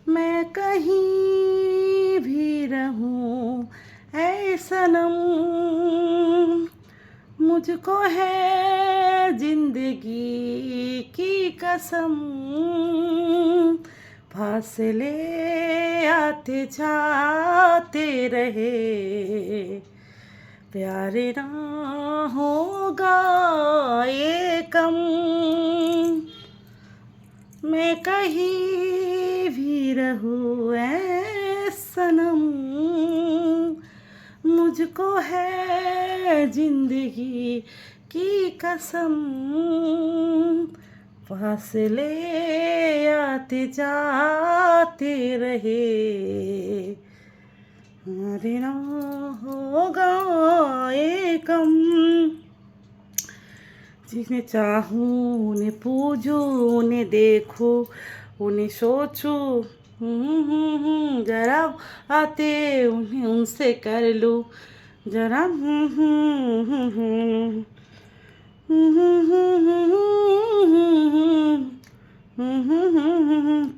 मैं कहीं भी रहूं ऐ सनम, मुझको है जिंदगी की कसम, फासले आते जाते रहे, प्यार ना होगा ये कम। मैं कहीं भी रहूं ऐ सनम, मुझको है जिंदगी की कसम, फासले आते जाते रहे, अरे ना होगा ये कम। जिन्हें चाहूँ उन्हें पूजूं उन्हें देखूं उन्हें सोचूं, जरा आते उन्हें उनसे कर लूं जरा,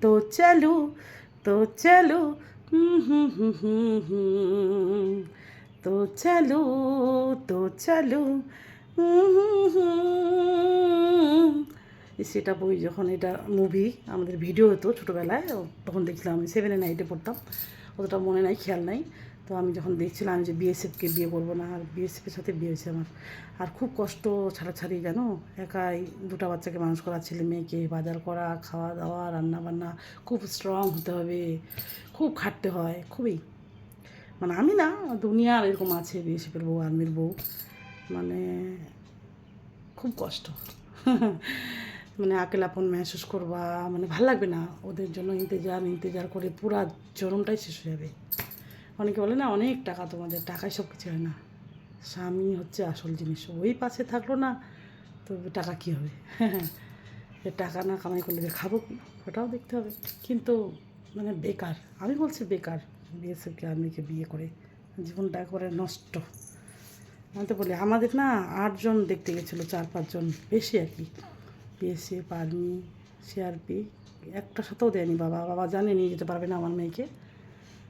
तो चलूं तो चलूं, तो चलूं तो चलूं। সেটা বই যখন এটা মুভি আমাদের ভিডিও হতো ছোটোবেলায়, তখন দেখছিলাম আমি 7-8 পড়তাম, অতটা মনে নাই, খেয়াল নাই। তো আমি যখন দেখছিলাম যে বিএসএফকে বিয়ে করবো না, আর বিএসএফের সাথে বিয়ে হয়েছে আমার। আর খুব কষ্ট ছাড়াছাড়ি, জানো, একাই 2টা বাচ্চাকে মানুষ করা, ছেলে মেয়েকে বাজার করা, খাওয়া দাওয়া, রান্না বান্না, খুব স্ট্রং হতে হবে, খুব খাটতে হয়, খুবই। মানে আমি না, দুনিয়ার এরকম আছে বিএসএফের বউ, আর্মির বউ, মানে খুব কষ্ট। মানে আকেলাপন মেহসুস করবা, মানে ভাল লাগবে না, ওদের জন্য ইন্তজার করে পুরা জনমটাই শেষ হয়ে যাবে। অনেকে বলে না অনেক টাকা, তোমাদের টাকায় সব কিছু হয় না, স্বামী হচ্ছে আসল জিনিস। ওই পাশে থাকলো না তো টাকা কী হবে? টাকা না কামাই করলে যে খাবো কি, ওটাও দেখতে হবে। কিন্তু মানে বেকার, আমি বলছি বেকার বিএসএফকে আর্মিকে বিয়ে করে জীবনটা করে নষ্ট। আমি তো বলি আমাদের না 8 জন দেখতে গেছিলো, 4-5 জন বেশি আর কি, বিএসএফ আর্মি সিআরপি, একটা সাথেও দেয়নি। বাবা জানে নিয়ে যেতে পারবে না আমার মেয়েকে,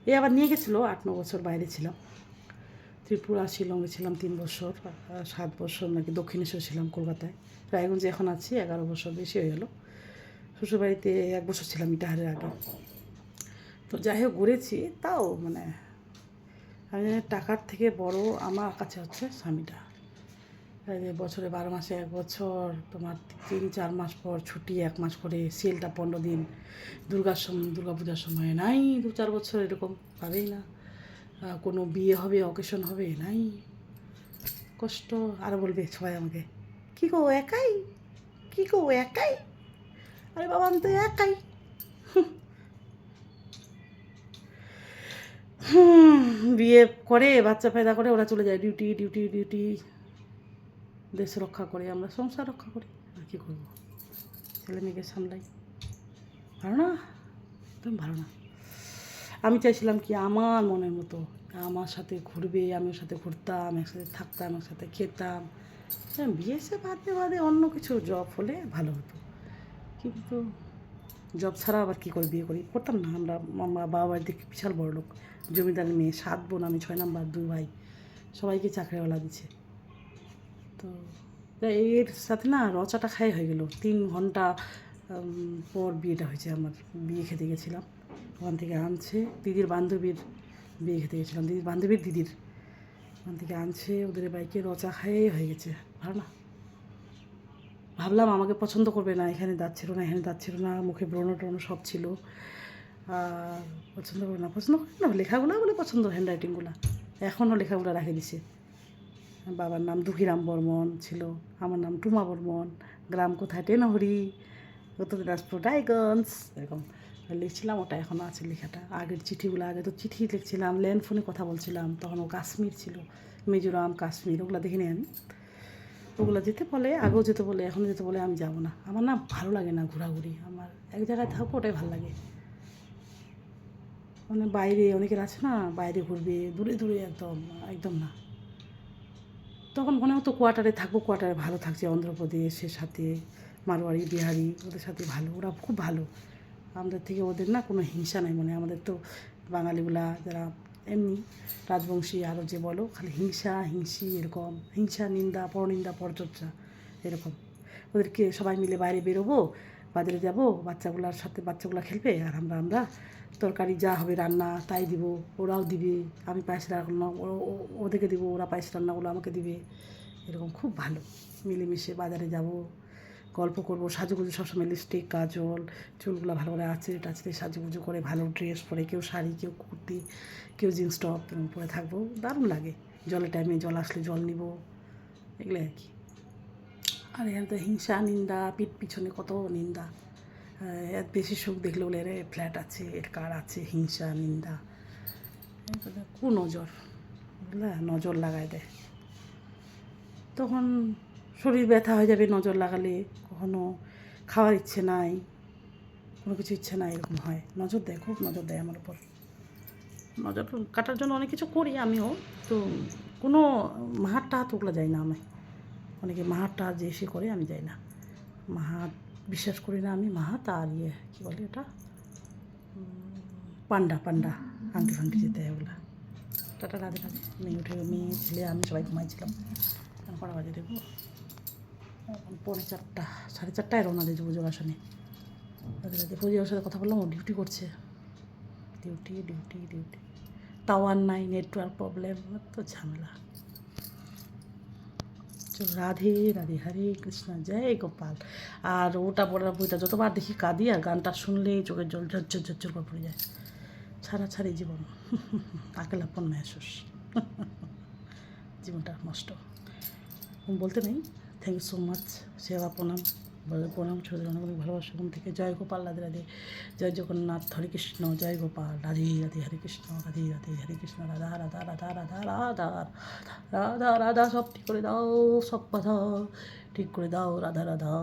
এ আবার নিয়ে গেছিলো। 8-9 বছর বাইরে ছিলাম, ত্রিপুরা শিলংয়ে ছিলাম 3 বছর, 7 বছর নাকি দক্ষিণেশ্বর ছিলাম কলকাতায়, রায়গঞ্জে এখন আছি 11 বছর, বেশি হয়ে গেলো। শ্বশুরবাড়িতে 1 বছর ছিলাম ইটাহারের আগে। তো যাই হোক ঘুরেছি, তাও মানে আমি জানি টাকার থেকে বড় আমার কাছে হচ্ছে স্বামীটা। বছরে 12 মাসে 1 বছর, তোমার 3-4 মাস পর ছুটি, 1 মাস করে, সেলটা 15 দিন, দুর্গা পূজার সময় নাই, 2-4 বছর এরকম পাবেই না, কোনো বিয়ে হবে, অকেশন হবে, নাই, কষ্ট। আর বলবে সবাই আমাকে, কী গো একাই, কী গো একাই, আরে বাবা আমি তো একাই। বিয়ে করে বাচ্চা পয়দা করে ওরা চলে যায় ডিউটি, দেশ রক্ষা করে, আমরা সংসার রক্ষা করি। আর কী করবো, ছেলে মেয়েকে সামলাই, ভালো না, একদম ভালো না। আমি চাইছিলাম কি আমার মনের মতো, আমার সাথে ঘুরবে, আমি ওর সাথে ঘুরতাম, একসাথে থাকতাম, একসাথে খেতাম। হ্যাঁ, বিয়েছে বাদে অন্য কিছু জব হলে ভালো হতো, কিন্তু জব ছাড়া আবার কী করে বিয়ে করতাম না। আমরা বাবা বাড়ির দিকে বিশাল বড় লোক, জমিদারের মেয়ে, 7 বোন, আমি 6 নাম্বার, 2 ভাই, সবাইকে চাকরিওয়ালা দিচ্ছে। তো এর সাথে না রচাটা খাই হয়ে গেল। 3 ঘন্টা পর বিয়েটা হয়েছে আমার, বিয়ে খেতে গেছিলাম, ওখান থেকে আনছে দিদির বান্ধবীর, বিয়ে খেতে গেছিলাম দিদির বান্ধবীর দিদির, ওখান থেকে আনছে, ওদের বাইকে রচা খাইয়ে হয়ে গেছে। ভালো না, ভাবলাম আমাকে পছন্দ করবে না, এখানে যাচ্ছিল না, মুখে ব্রণ সব ছিল, আর পছন্দ করে না, লেখাগুলো বলে পছন্দ, হ্যান্ডরাইটিংগুলো, এখনও লেখাগুলো রেখে দিছে। বাবার নাম দুঃখীরাম বর্মন ছিল, আমার নাম টুমা বর্মন, গ্রাম কোথায় টেনহরি, উত্তর দিনাজপুর রায়গঞ্জ, এরকম লিখছিলাম। ওটা এখনও আছে লেখাটা, আগের চিঠিগুলো, আগে তো চিঠি লিখছিলাম, ল্যান্ড ফোনে কথা বলছিলাম, তখন ও কাশ্মীর ছিল, মিজোরাম কাশ্মীর, ওগুলো দেখিনি আমি। ওগুলো যেতে বলে, আগেও যেতে বলে, এখনও যেতে বলে, আমি যাবো না, আমার না ভালো লাগে না ঘোরাঘুরি, আমার এক জায়গায় থাকবো, ওটাই ভালো লাগে। মানে বাইরে অনেকের আছে না, বাইরে ঘুরবে, দূরে একদম না। তখন মনে হতো কোয়ার্টারে থাকবো, কোয়ার্টারে ভালো থাকছে, অন্ধ্রপ্রদেশের সাথে, মারোয়ারি বিহারি, ওদের সাথে ভালো, ওরা খুব ভালো, আমাদের থেকে ওদের না কোনো হিংসা নাই, মানে আমাদের তো বাঙালিগুলা যারা এমনি রাজবংশী আরও যে বলো খালি হিংসা হিংসি এরকম, হিংসা নিন্দা পরনিন্দা পরচর্চা এরকম। ওদেরকে সবাই মিলে বাইরে বেরোবো, বাজারে যাব, বাচ্চাগুলোর সাথে বাচ্চাগুলো খেলবে, আর আমরা তরকারি যা হবে রান্না তাই দিব, ওরাও দিবে, আমি পায়েস রান্না ওদেরকে দিব, ওরা পায়েস রান্নাগুলো আমাকে দিবে, এরকম খুব ভালো মিলেমিশে বাজারে যাব, গল্প করবো, সাজুগুজু সবসময় লিপস্টিক কাজল চুলগুলো ভালো করে আঁচড়ে টাচড়ে সাজুগুজু করে ভালো ড্রেস পরে, কেউ শাড়ি কেউ কুর্তি কেউ জিন্স টপ পরে থাকবো, দারুণ লাগে। জলের টাইমে জল আসলে জল নিব, এগুলো আর কি। আর এখানে তো হিংসা নিন্দা, পিঠ পিছনে কত নিন্দা, এর বেশি সুখ দেখলে বলে এর ফ্ল্যাট আছে, এর কার আছে, হিংসা নিন্দা কুনজর, বুঝলা, নজর লাগায় দেয়। তখন শরীর ব্যথা হয়ে যাবে নজর লাগালে, কখনো খাওয়ার ইচ্ছে নাই, কোনো কিছু ইচ্ছে নাই, এরকম হয়। নজর দেয়, খুব নজর দেয় আমার উপর। নজর কাটার জন্য অনেক কিছু করি আমিও, তো কোনো মাহাত টাহাত ওগুলো যাই না আমি। অনেকে মাহাত টাহাত যে এসে করে, আমি যাই না, মাহাত বিশ্বাস করি না আমি। মাহাত আর কী বলে এটা, পান্ডা আংটি ফাংটি যেতে হয় ওগুলা। টাটা, রাধে রাধে। মেয়ে উঠে, মেয়ে ছেলে আমি সবাই ঘুমাইছিলাম। কটা বাজে দেখবো, 4:45, 4:30 রওনা দিয়েছে পুজোর আসনে। রাধে রাধে। পুজোর সাথে কথা বললাম, ও ডিউটি করছে, ডিউটি টাওয়ার নাই, নেটওয়ার্ক প্রবলেম, তো ঝামেলা। রাধে রাধে, হরে কৃষ্ণ, জয় গোপাল। আর ওটা পড়ার বইটা যতবার দেখি কাঁদি, আর গানটা শুনলেই চোখের জল ঝরঝর করে পড়ে যায়। ছাড়াছাড়ি জীবন, আকেলাপন মেহসুস, জীবনটা নষ্ট। বলতে নেই। Thank you so much. সেবা প্রণাম, প্রণাম ছোটো অনেক অনেক ভালোবাসা মন থেকে। জয় গোপাল, রাধে রাধে, জয় জগন্নাথ, হরে কৃষ্ণ, জয় গোপাল, রাধে রাধে, হরে কৃষ্ণ, রাধে রাধে, হরে কৃষ্ণ, রাধা রাধা রাধা রাধা রাধা রাধা রাধা, সব ঠিক করে দাও, সব কথা ঠিক করে দাও, রাধা রাধা।